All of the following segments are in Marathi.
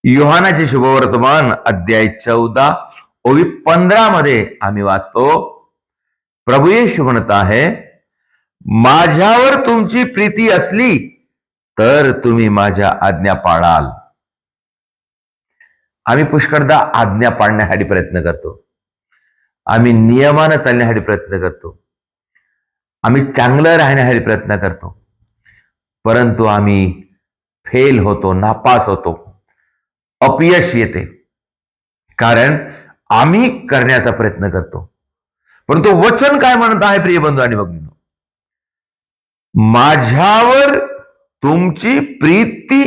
योहानाचे शुभवर्तमान अध्याय 14 ओवी 15 मध्ये आम्ही वाचतो, प्रभू येशू म्हणत आहे, माझ्यावर तुमची प्रीती असली तर तुम्ही माझ्या आज्ञा पाळाल. आम्ही पुष्कळदा आज्ञा पाळण्यासाठी प्रयत्न करतो, आम्ही नियमानं चालण्यासाठी प्रयत्न करतो, आम्ही चांगलं राहण्यासाठी प्रयत्न करतो, परंतु आम्ही फेल होतो, नापास होतो, अपयश येते. कारण आम्ही करण्याचा प्रयत्न करतो, परंतु वचन काय म्हणत आहे प्रिय बंधू आणि भगिनींनो, माझ्यावर तुमची प्रीती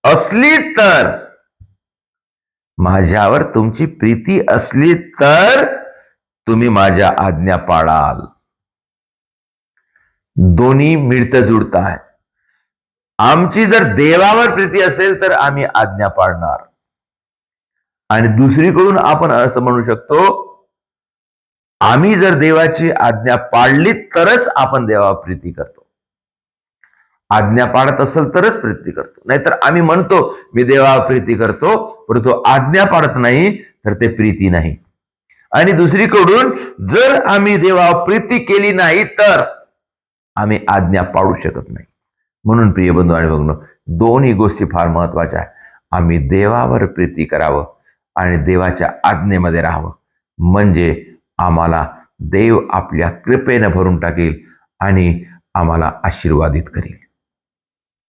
असली तर, माझ्यावर तुमची प्रीती असली तर तुम्ही माझ्या आज्ञा पाळाल. दोन्ही मिळतं जुळतं आहे. आमची जर देवावर प्रीती असेल तर आम्ही आज्ञा पाळणार, आणि दुसरीकडून आपण असं म्हणू शकतो, आम्ही जर देवाची आज्ञा पाळली तरच आपण देवावर प्रीती करतो. आज्ञा पाळत असेल तरच प्रीती करतो, नाहीतर आम्ही म्हणतो मी देवावर प्रीती करतो, परंतु आज्ञा पाळत नाही तर ते प्रीती नाही. आणि दुसरीकडून जर आम्ही देवावर प्रीती केली नाही तर आम्ही आज्ञा पाळू शकत नाही. म्हणून प्रिय बंधू आणि भगिनींनो, दोन्ही गोष्टी फार महत्वाच्या आहेत. आम्ही देवावर प्रीती करावं आणि देवाच्या आज्ञेमध्ये राहावं, म्हणजे आम्हाला देव आपल्या कृपेनं भरून टाकेल आणि आम्हाला आशीर्वादित करेल.